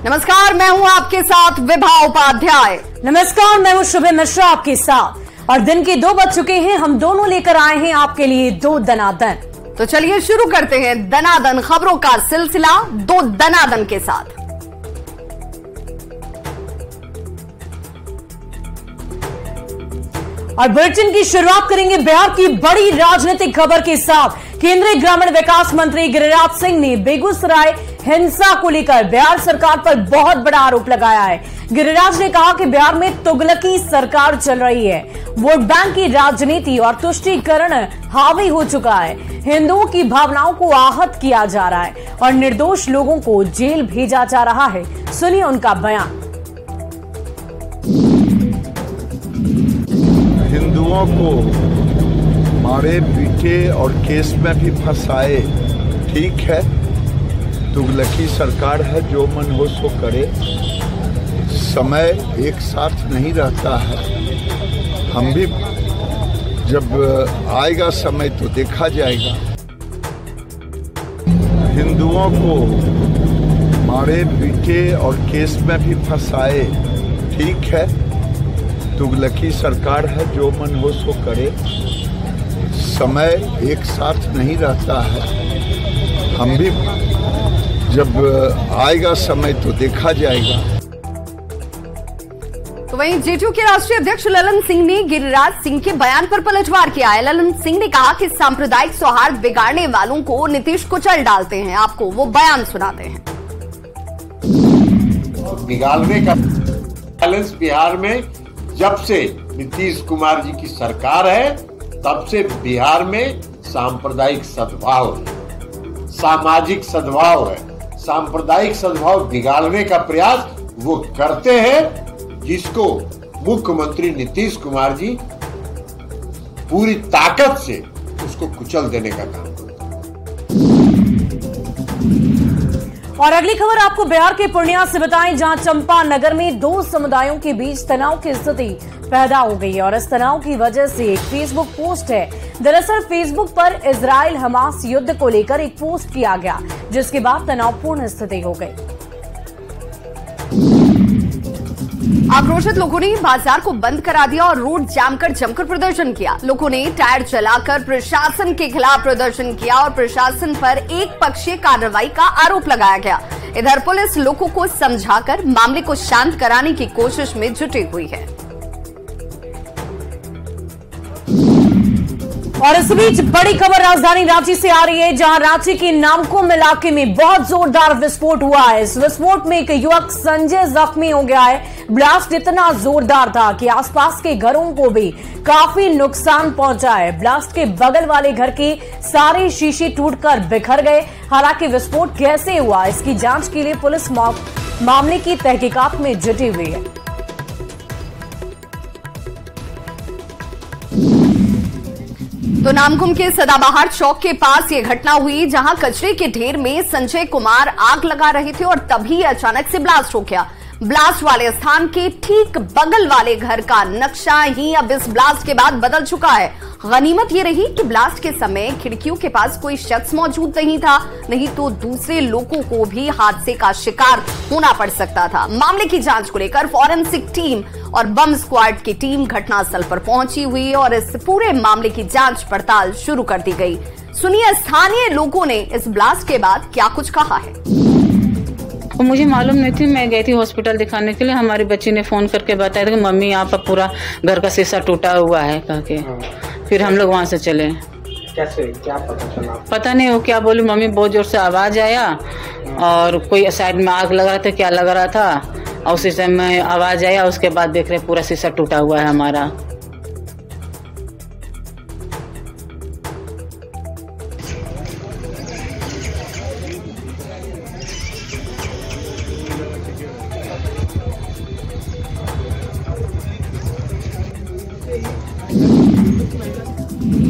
नमस्कार, मैं हूं आपके साथ विभा उपाध्याय। नमस्कार, मैं हूं शुभे मिश्रा आपके साथ। और दिन के 2 बज चुके हैं। हम दोनों लेकर आए हैं आपके लिए 2 दनादन। तो चलिए शुरू करते हैं दनादन खबरों का सिलसिला 2 दनादन के साथ। और बुलेटिन की शुरुआत करेंगे बिहार की बड़ी राजनीतिक खबर के साथ। केंद्रीय ग्रामीण विकास मंत्री गिरिराज सिंह ने बेगूसराय हिंसा को लेकर बिहार सरकार पर बहुत बड़ा आरोप लगाया है। गिरिराज ने कहा कि बिहार में तुगलकी सरकार चल रही है, वोट बैंक की राजनीति और तुष्टीकरण हावी हो चुका है, हिंदुओं की भावनाओं को आहत किया जा रहा है और निर्दोष लोगों को जेल भेजा जा रहा है। सुनिए उनका बयान। हिंदुओं को मारे पीटे और केस में भी फंसाए, ठीक है, तुगलकी सरकार है, जो मन हो सो करे। समय एक साथ नहीं रहता है। हम भी जब आएगा समय तो देखा जाएगा। हिंदुओं को मारे पीटे और केस में भी फंसाए, ठीक है, तुगलकी सरकार है, जो मन हो सो करे। समय एक साथ नहीं रहता है। हम भी जब आएगा समय तो देखा जाएगा। तो वहीं जेडीयू के राष्ट्रीय अध्यक्ष ललन सिंह ने गिरिराज सिंह के बयान पर पलटवार किया है। ललन सिंह ने कहा कि सांप्रदायिक सौहार्द बिगाड़ने वालों को नीतीश कुचल डालते हैं। आपको वो बयान सुनाते हैं। बिगाड़ने का बैलेंस बिहार में जब से नीतीश कुमार जी की सरकार है तब से बिहार में सांप्रदायिक सद्भाव है, सामाजिक सद्भाव है। सांप्रदायिक सद्भाव बिगाड़ने का प्रयास वो करते हैं, जिसको मुख्यमंत्री नीतीश कुमार जी पूरी ताकत से उसको कुचल देने का काम करते हैं। और अगली खबर आपको बिहार के पूर्णिया से बताएं, जहां चंपा नगर में 2 समुदायों के बीच तनाव की स्थिति पैदा हो गई है और इस तनाव की वजह से एक फेसबुक पोस्ट है। दरअसल फेसबुक पर इजराइल हमास युद्ध को लेकर एक पोस्ट किया गया, जिसके बाद तनावपूर्ण स्थिति हो गई। आक्रोशित लोगों ने बाजार को बंद करा दिया और रोड जाम कर जमकर प्रदर्शन किया। लोगों ने टायर जलाकर प्रशासन के खिलाफ प्रदर्शन किया और प्रशासन पर एक पक्षीय कार्रवाई का आरोप लगाया गया। इधर पुलिस लोगों को समझाकर मामले को शांत कराने की कोशिश में जुटी हुई है। और इस बीच बड़ी खबर राजधानी रांची से आ रही है, जहां रांची के नामकुम इलाके में बहुत जोरदार विस्फोट हुआ है। इस विस्फोट में एक युवक संजय जख्मी हो गया है। ब्लास्ट इतना जोरदार था कि आसपास के घरों को भी काफी नुकसान पहुंचा है। ब्लास्ट के बगल वाले घर के सारे शीशे टूटकर बिखर गए। हालांकि विस्फोट कैसे हुआ, इसकी जांच के लिए पुलिस मामले की तहकीकात में जुटी हुई है। तो नामकुम के सदाबहार चौक के पास ये घटना हुई, जहां कचरे के ढेर में संजय कुमार आग लगा रहे थे और तभी अचानक से ब्लास्ट हो गया। ब्लास्ट वाले स्थान के ठीक बगल वाले घर का नक्शा ही अब इस ब्लास्ट के बाद बदल चुका है। गनीमत ये रही कि ब्लास्ट के समय खिड़कियों के पास कोई शख्स मौजूद नहीं था, नहीं तो दूसरे लोगों को भी हादसे का शिकार होना पड़ सकता था। मामले की जांच को लेकर फॉरेंसिक टीम और बम स्क्वाड की टीम घटनास्थल पर पहुंची हुई और इस पूरे मामले की जांच पड़ताल शुरू कर दी गई। सुनिए स्थानीय लोगों ने इस ब्लास्ट के बाद क्या कुछ कहा है। और मुझे मालूम नहीं थी, मैं गई थी हॉस्पिटल दिखाने के लिए। हमारी बच्ची ने फोन करके बताया था कि मम्मी यहाँ पर पूरा घर का शीशा टूटा हुआ है कह के। फिर हम लोग वहाँ से चले। कैसे, क्या पता चला? पता नहीं वो क्या बोली, मम्मी बहुत जोर से आवाज आया और कोई साइड में आग लग रहा था, क्या लग रहा था, और उसी टाइम में आवाज आया। उसके बाद देख रहे पूरा शीशा टूटा हुआ है हमारा।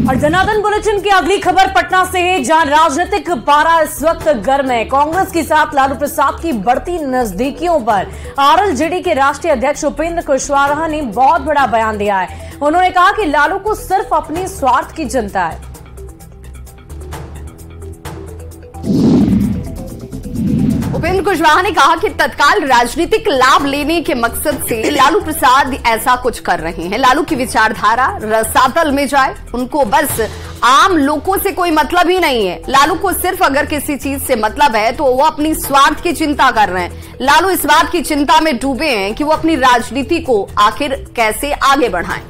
और जनार्दन बुलेटिन की अगली खबर पटना से है, जहां राजनीतिक पारा इस वक्त गर्म है। कांग्रेस के साथ लालू प्रसाद की बढ़ती नजदीकियों पर आरएलजेडी के राष्ट्रीय अध्यक्ष उपेंद्र कुशवाहा ने बहुत बड़ा बयान दिया है। उन्होंने कहा कि लालू को सिर्फ अपने स्वार्थ की चिंता है। उपेंद्र कुशवाहा ने कहा कि तत्काल राजनीतिक लाभ लेने के मकसद से लालू प्रसाद ऐसा कुछ कर रहे हैं। लालू की विचारधारा रसातल में जाए, उनको बस आम लोगों से कोई मतलब ही नहीं है। लालू को सिर्फ अगर किसी चीज से मतलब है तो वो अपनी स्वार्थ की चिंता कर रहे हैं। लालू इस बात की चिंता में डूबे हैं कि वो अपनी राजनीति को आखिर कैसे आगे बढ़ाएं।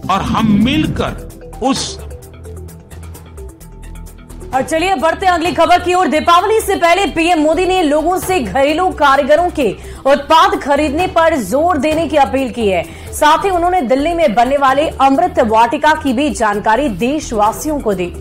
और हम मिलकर उस और चलिए बढ़ते अगली खबर की ओर। दीपावली से पहले पीएम मोदी ने लोगों से घरेलू कारीगरों के उत्पाद खरीदने पर जोर देने की अपील की है। साथ ही उन्होंने दिल्ली में बनने वाले अमृत वाटिका की भी जानकारी देशवासियों को दी।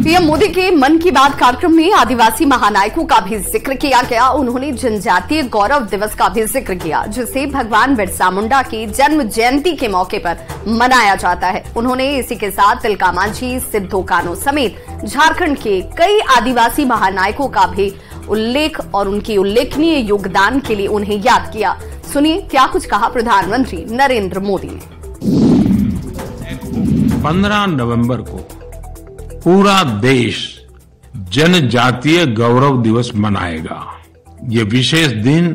पीएम मोदी के मन की बात कार्यक्रम में आदिवासी महानायकों का भी जिक्र किया गया। उन्होंने जनजातीय गौरव दिवस का भी जिक्र किया, जिसे भगवान बिरसा मुंडा की जन्म जयंती के मौके पर मनाया जाता है। उन्होंने इसी के साथ तिलका मांझी, सिद्धो कान्हू समेत झारखंड के कई आदिवासी महानायकों का भी उल्लेख और उनकी उल्लेखनीय योगदान के लिए उन्हें याद किया। सुनिए क्या कुछ कहा प्रधानमंत्री नरेंद्र मोदी ने। 15 नवंबर को पूरा देश जनजातीय गौरव दिवस मनाएगा। ये विशेष दिन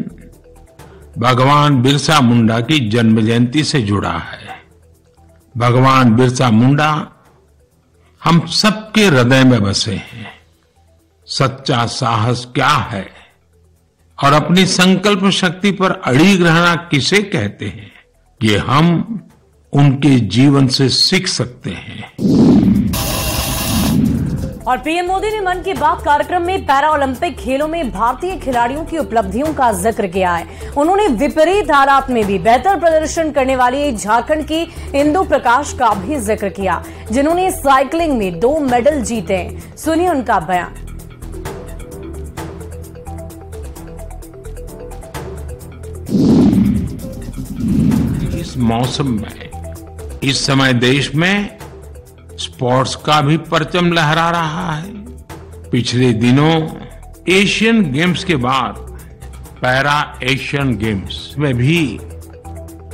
भगवान बिरसा मुंडा की जन्म जयंती से जुड़ा है। भगवान बिरसा मुंडा हम सबके हृदय में बसे हैं। सच्चा साहस क्या है और अपनी संकल्प शक्ति पर अड़िग रहना किसे कहते हैं, ये हम उनके जीवन से सीख सकते हैं। और पीएम मोदी ने मन की बात कार्यक्रम में पैरा ओलंपिक खेलों में भारतीय खिलाड़ियों की उपलब्धियों का जिक्र किया है। उन्होंने विपरीत हालात में भी बेहतर प्रदर्शन करने वाली झारखंड की इंदु प्रकाश का भी जिक्र किया, जिन्होंने साइकिलिंग में 2 मेडल जीते हैं। सुनिए उनका बयान। इस मौसम में, इस समय देश में स्पोर्ट्स का भी परचम लहरा रहा है। पिछले दिनों एशियन गेम्स के बाद पैरा एशियन गेम्स में भी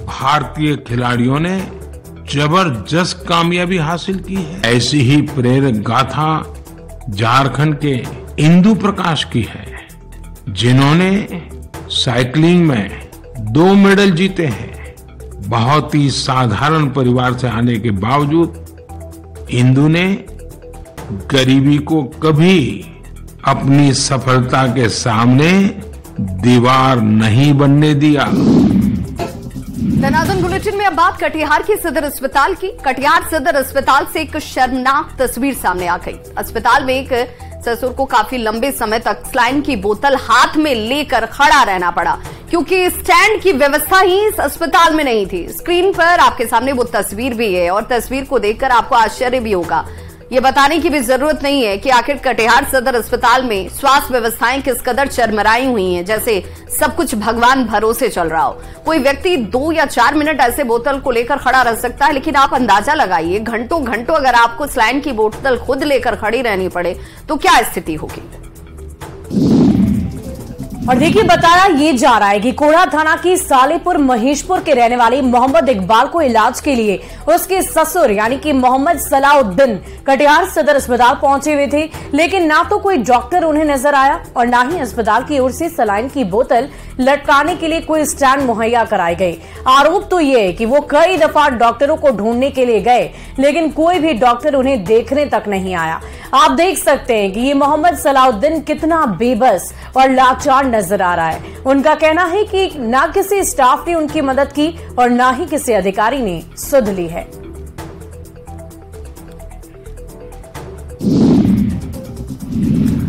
भारतीय खिलाड़ियों ने जबरदस्त कामयाबी हासिल की है। ऐसी ही प्रेरक गाथा झारखंड के इंदु प्रकाश की है, जिन्होंने साइकिलिंग में 2 मेडल जीते हैं। बहुत ही साधारण परिवार से आने के बावजूद इंदु ने गरीबी को कभी अपनी सफलता के सामने दीवार नहीं बनने दिया। धनाधन बुलेटिन में अब बात कटिहार के सदर अस्पताल की। कटिहार सदर अस्पताल से एक शर्मनाक तस्वीर सामने आ गई। अस्पताल में एक ससुर को काफी लंबे समय तक सलाइन की बोतल हाथ में लेकर खड़ा रहना पड़ा, क्योंकि स्टैंड की व्यवस्था ही इस अस्पताल में नहीं थी। स्क्रीन पर आपके सामने वो तस्वीर भी है और तस्वीर को देखकर आपको आश्चर्य भी होगा। ये बताने की भी जरूरत नहीं है कि आखिर कटिहार सदर अस्पताल में स्वास्थ्य व्यवस्थाएं किस कदर चरमराई हुई हैं, जैसे सब कुछ भगवान भरोसे चल रहा हो। कोई व्यक्ति 2 या 4 मिनट ऐसे बोतल को लेकर खड़ा रह सकता है, लेकिन आप अंदाजा लगाइए घंटों घंटों अगर आपको सलाइन की बोतल खुद लेकर खड़ी रहनी पड़े तो क्या स्थिति होगी। और देखिए बताया ये जा रहा है कि कोढ़ा थाना की सालेपुर महेशपुर के रहने वाले मोहम्मद इकबाल को इलाज के लिए उसके ससुर यानी कि मोहम्मद सलाउद्दीन कटिहार सदर अस्पताल पहुंचे हुए थे, लेकिन ना तो कोई डॉक्टर उन्हें नजर आया और ना ही अस्पताल की ओर से सलाइन की बोतल लटकाने के लिए कोई स्टैंड मुहैया कराई गई। आरोप तो ये है कि वो कई दफा डॉक्टरों को ढूंढने के लिए गए, लेकिन कोई भी डॉक्टर उन्हें देखने तक नहीं आया। आप देख सकते हैं कि ये मोहम्मद सलाउद्दीन कितना बेबस और लाचार नजर आ रहा है। उनका कहना है कि ना किसी स्टाफ ने उनकी मदद की और ना ही किसी अधिकारी ने सुध ली है।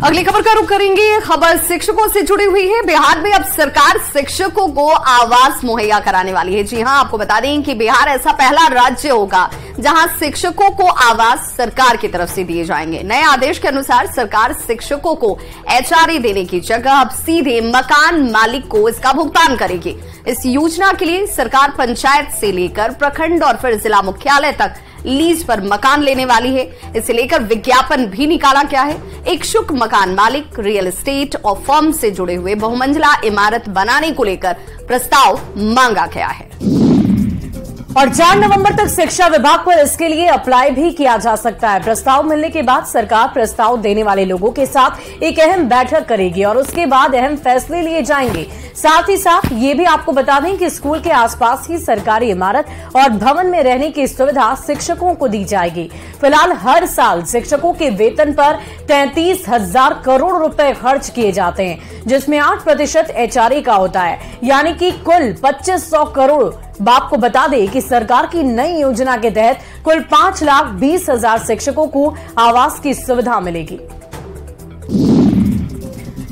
अगली खबर का रुख करेंगे। खबर शिक्षकों से जुड़ी हुई है। बिहार में अब सरकार शिक्षकों को आवास मुहैया कराने वाली है। जी हां, आपको बता दें कि बिहार ऐसा पहला राज्य होगा जहां शिक्षकों को आवास सरकार की तरफ से दिए जाएंगे। नए आदेश के अनुसार सरकार शिक्षकों को एचआरए देने की जगह अब सीधे मकान मालिक को इसका भुगतान करेगी। इस योजना के लिए सरकार पंचायत से लेकर प्रखंड और फिर जिला मुख्यालय तक लीज पर मकान लेने वाली है। इसे लेकर विज्ञापन भी निकाला गया है। इच्छुक मकान मालिक रियल एस्टेट और फर्म से जुड़े हुए बहुमंजिला इमारत बनाने को लेकर प्रस्ताव मांगा गया है। और 4 नवंबर तक शिक्षा विभाग पर इसके लिए अप्लाई भी किया जा सकता है। प्रस्ताव मिलने के बाद सरकार प्रस्ताव देने वाले लोगों के साथ एक अहम बैठक करेगी और उसके बाद अहम फैसले लिए जाएंगे। साथ ही साथ ये भी आपको बता दें कि स्कूल के आसपास ही सरकारी इमारत और भवन में रहने की सुविधा शिक्षकों को दी जाएगी। फिलहाल हर साल शिक्षकों के वेतन पर 33,000 करोड़ रुपए खर्च किए जाते हैं, जिसमें 8% HRA का होता है, यानी कि कुल 2500 करोड़। बाप को बता दें कि सरकार की नई योजना के तहत कुल 5,20,000 शिक्षकों को आवास की सुविधा मिलेगी।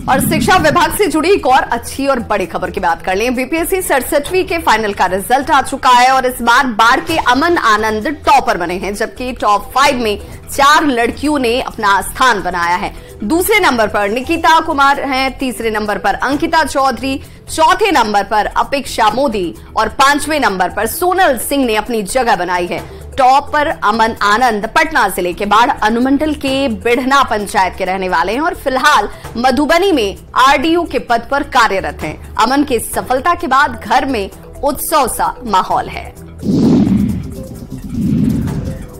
और शिक्षा विभाग से जुड़ी एक और अच्छी और बड़ी खबर की बात कर लें। बीपीएससी 67वीं के फाइनल का रिजल्ट आ चुका है और इस बार बाढ़ के अमन आनंद टॉपर बने हैं, जबकि टॉप 5 में 4 लड़कियों ने अपना स्थान बनाया है। दूसरे नंबर पर निकिता कुमार हैं, तीसरे नंबर पर अंकिता चौधरी, चौथे नंबर पर अपेक्षा मोदी और 5वें नंबर पर सोनल सिंह ने अपनी जगह बनाई है। टॉप पर अमन आनंद पटना जिले के बाढ़ अनुमंडल के बिढ़ना पंचायत के रहने वाले हैं और फिलहाल मधुबनी में आरडीओ के पद पर कार्यरत हैं। अमन की सफलता के बाद घर में उत्सव सा माहौल है।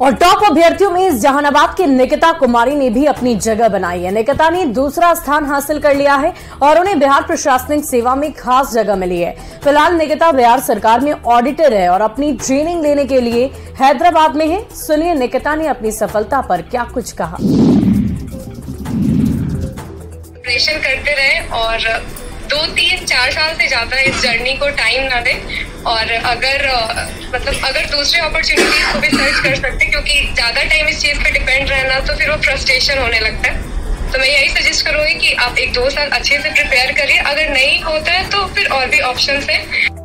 और टॉप अभ्यर्थियों में जहानाबाद की निकिता कुमारी ने भी अपनी जगह बनाई है। निकिता ने दूसरा स्थान हासिल कर लिया है और उन्हें बिहार प्रशासनिक सेवा में खास जगह मिली है। फिलहाल निकिता बिहार सरकार में ऑडिटर है और अपनी ट्रेनिंग लेने के लिए हैदराबाद में है। सुनिए निकिता ने अपनी सफलता पर क्या कुछ कहा। प्रिपरेशन करते रहे और 2, 3, 4 साल से ज्यादा इस जर्नी को टाइम ना दे और अगर दूसरे अपॉर्चुनिटीज को भी सर्च कर सकते, क्योंकि ज्यादा टाइम इस चीज पे डिपेंड रहना तो फिर वो फ्रस्ट्रेशन होने लगता है। तो मैं यही सजेस्ट करूंगी कि आप 1-2 साल अच्छे से प्रिपेयर करिए। अगर नहीं होता है तो फिर और भी ऑप्शंस हैं।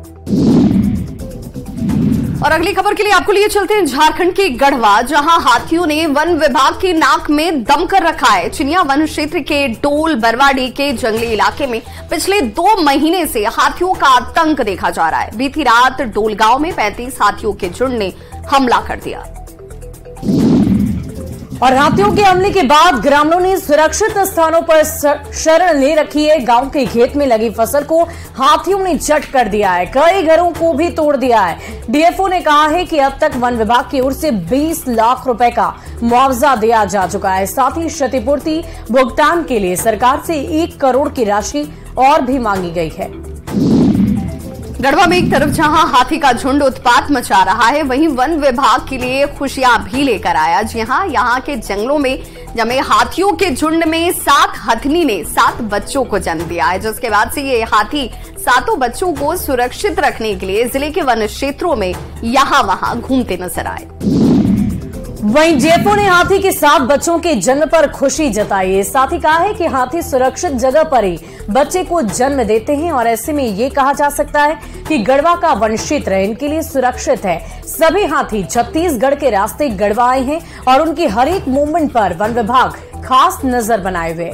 और अगली खबर के लिए आपको लिए चलते हैं झारखंड के गढ़वा, जहां हाथियों ने वन विभाग की नाक में दम कर रखा है। चिनिया वन क्षेत्र के डोल बरवाडी के जंगली इलाके में पिछले 2 महीने से हाथियों का आतंक देखा जा रहा है। बीती रात डोल गांव में 35 हाथियों के झुंड ने हमला कर दिया और हाथियों के हमले के बाद ग्रामीणों ने सुरक्षित स्थानों पर शरण ले रखी है। गांव के खेत में लगी फसल को हाथियों ने चट कर दिया है, कई घरों को भी तोड़ दिया है। डीएफओ ने कहा है कि अब तक वन विभाग की ओर से 20 लाख रुपए का मुआवजा दिया जा चुका है। साथ ही क्षतिपूर्ति भुगतान के लिए सरकार से 1 करोड़ की राशि और भी मांगी गई है। गढ़वा में एक तरफ जहां हाथी का झुंड उत्पात मचा रहा है, वहीं वन विभाग के लिए खुशियां भी लेकर आया। जी हां, यहां के जंगलों में जमे हाथियों के झुंड में 7 हथनी ने 7 बच्चों को जन्म दिया है, जिसके बाद से ये हाथी 7 बच्चों को सुरक्षित रखने के लिए जिले के वन क्षेत्रों में यहां वहां घूमते नजर आए। वहीं डीएफओ ने हाथी के 7 बच्चों के जन्म पर खुशी जताई है। साथ ही कहा है कि हाथी सुरक्षित जगह पर ही बच्चे को जन्म देते हैं और ऐसे में ये कहा जा सकता है कि गढ़वा का वन क्षेत्र इनके लिए सुरक्षित है। सभी हाथी छत्तीसगढ़ के रास्ते गढ़वा आए हैं और उनकी हर एक मूवमेंट पर वन विभाग खास नजर बनाए हुए।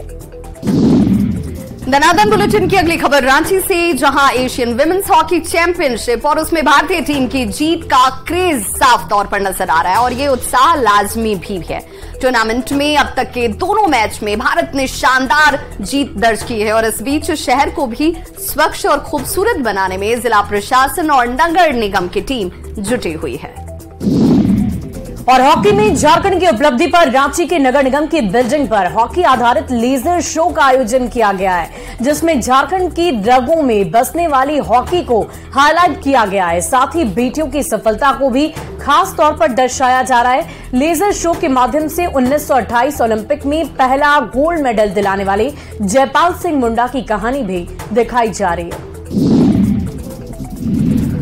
दनादन बुलेटिन की अगली खबर रांची से, जहां एशियन विमेंस हॉकी चैंपियनशिप और उसमें भारतीय टीम की जीत का क्रेज साफ तौर पर नजर आ रहा है और ये उत्साह लाजमी भी है। टूर्नामेंट में अब तक के दोनों मैच में भारत ने शानदार जीत दर्ज की है और इस बीच शहर को भी स्वच्छ और खूबसूरत बनाने में जिला प्रशासन और नगर निगम की टीम जुटी हुई है। और हॉकी में झारखंड की उपलब्धि पर रांची के नगर निगम की बिल्डिंग पर हॉकी आधारित लेजर शो का आयोजन किया गया है, जिसमें झारखंड की रगों में बसने वाली हॉकी को हाईलाइट किया गया है। साथ ही बेटियों की सफलता को भी खास तौर पर दर्शाया जा रहा है। लेजर शो के माध्यम से 1928 ओलंपिक में पहला गोल्ड मेडल दिलाने वाले जयपाल सिंह मुंडा की कहानी भी दिखाई जा रही है।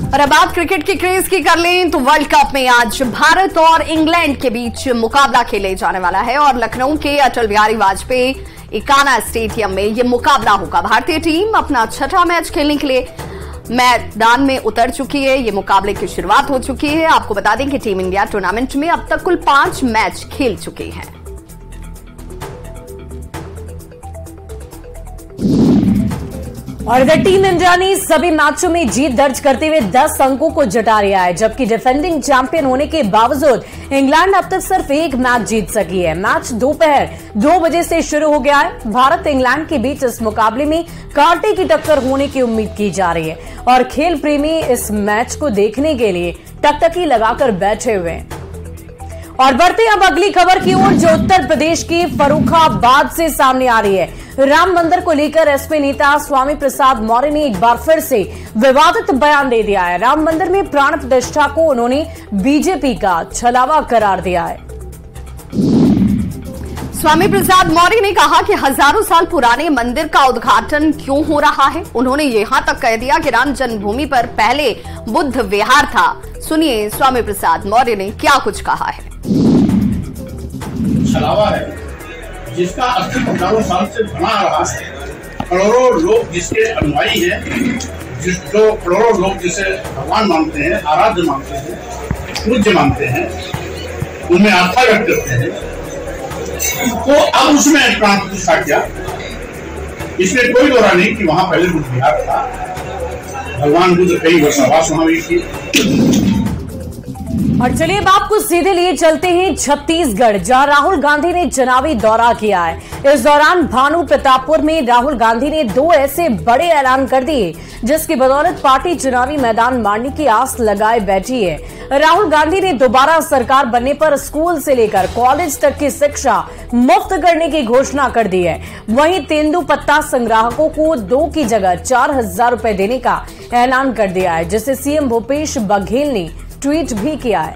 और अब बात क्रिकेट की क्रेज की कर लें तो वर्ल्ड कप में आज भारत और इंग्लैंड के बीच मुकाबला खेले जाने वाला है और लखनऊ के अटल बिहारी वाजपेयी इकाना स्टेडियम में यह मुकाबला होगा। भारतीय टीम अपना 6ठा मैच खेलने के लिए मैदान में उतर चुकी है। ये मुकाबले की शुरुआत हो चुकी है। आपको बता दें कि टीम इंडिया टूर्नामेंट में अब तक कुल 5 मैच खेल चुकी है। और इधर टीम इंडिया ने सभी मैचों में जीत दर्ज करते हुए 10 अंकों को जुटा लिया है, जबकि डिफेंडिंग चैंपियन होने के बावजूद इंग्लैंड अब तक सिर्फ 1 मैच जीत सकी है। मैच दोपहर 2 बजे से शुरू हो गया है। भारत इंग्लैंड के बीच इस मुकाबले में कांटे की टक्कर होने की उम्मीद की जा रही है और खेल प्रेमी इस मैच को देखने के लिए टकटकी लगाकर बैठे हुए हैं। और बढ़ते अब अगली खबर की ओर, जो उत्तर प्रदेश की फर्रुखाबाद से सामने आ रही है। राम मंदिर को लेकर एसपी नेता स्वामी प्रसाद मौर्य ने एक बार फिर से विवादित बयान दे दिया है। राम मंदिर में प्राण प्रतिष्ठा को उन्होंने बीजेपी का छलावा करार दिया है। स्वामी प्रसाद मौर्य ने कहा कि हजारों साल पुराने मंदिर का उद्घाटन क्यों हो रहा है। उन्होंने यहां तक कह दिया कि राम जन्मभूमि पर पहले बुद्ध विहार था। सुनिए स्वामी प्रसाद मौर्य ने क्या कुछ कहा है। छलावा है जिसका अस्तित्व हजारों साल से बना आ रहा है। करोड़ों लोग जिसके अनुयायी हैं, जो करोड़ों लोग जिसे भगवान मानते हैं, आराध्य मानते हैं, पूज्य मानते हैं, उनमें आस्था व्यक्त करते हैं, तो अब उसमें प्राण प्रतिष्ठा किया। इसमें कोई दोहरा नहीं कि वहां पहले बुद्ध विहार था। भगवान बुद्ध कई वर्षावास वहां भी किए। और चलिए अब आपको सीधे लिए चलते हैं छत्तीसगढ़, जहां राहुल गांधी ने चुनावी दौरा किया है। इस दौरान भानु प्रतापपुर में राहुल गांधी ने 2 ऐसे बड़े ऐलान कर दिए जिसकी बदौलत पार्टी चुनावी मैदान मारने की आस लगाए बैठी है। राहुल गांधी ने दोबारा सरकार बनने पर स्कूल से लेकर कॉलेज तक की शिक्षा मुफ्त करने की घोषणा कर दी है। वहीं तेंदुपत्ता संग्राहकों को 2 की जगह 4,000 रुपए देने का ऐलान कर दिया है, जिसे सीएम भूपेश बघेल ने ट्वीट भी किया है।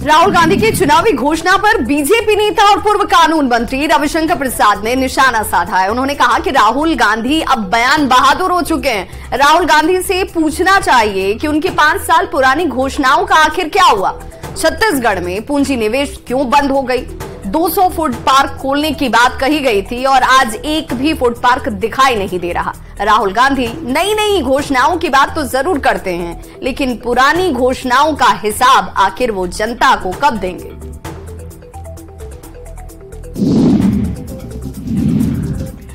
राहुल गांधी की चुनावी घोषणा पर बीजेपी नेता और पूर्व कानून मंत्री रविशंकर प्रसाद ने निशाना साधा है। उन्होंने कहा कि राहुल गांधी अब बयान बहादुर हो चुके हैं। राहुल गांधी से पूछना चाहिए कि उनकी 5 साल पुरानी घोषणाओं का आखिर क्या हुआ। छत्तीसगढ़ में पूंजी निवेश क्यों बंद हो गई। 200 फूड पार्क खोलने की बात कही गई थी और आज एक भी फूड पार्क दिखाई नहीं दे रहा। राहुल गांधी नई नई घोषणाओं की बात तो जरूर करते हैं, लेकिन पुरानी घोषणाओं का हिसाब आखिर वो जनता को कब देंगे।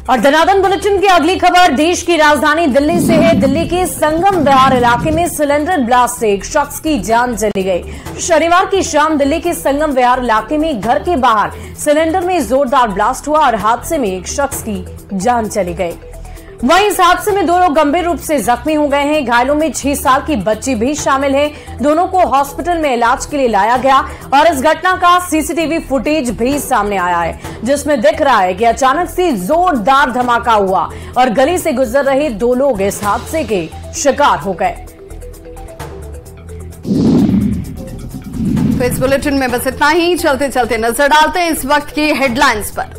और धनादन बुलेटिन की अगली खबर देश की राजधानी दिल्ली से है। दिल्ली के संगम विहार इलाके में सिलेंडर ब्लास्ट से एक शख्स की जान चली गई। शनिवार की शाम दिल्ली के संगम विहार इलाके में घर के बाहर सिलेंडर में जोरदार ब्लास्ट हुआ और हादसे में एक शख्स की जान चली गई। वहीं इस हादसे में 2 लोग गंभीर रूप से जख्मी हो गए हैं। घायलों में 6 साल की बच्ची भी शामिल है। दोनों को हॉस्पिटल में इलाज के लिए लाया गया और इस घटना का सीसीटीवी फुटेज भी सामने आया है, जिसमें दिख रहा है कि अचानक से जोरदार धमाका हुआ और गली से गुजर रहे 2 लोग इस हादसे के शिकार हो गए। तो इस बुलेटिन में बस इतना ही। चलते चलते नजर डालते हैं इस वक्त की हेडलाइंस पर।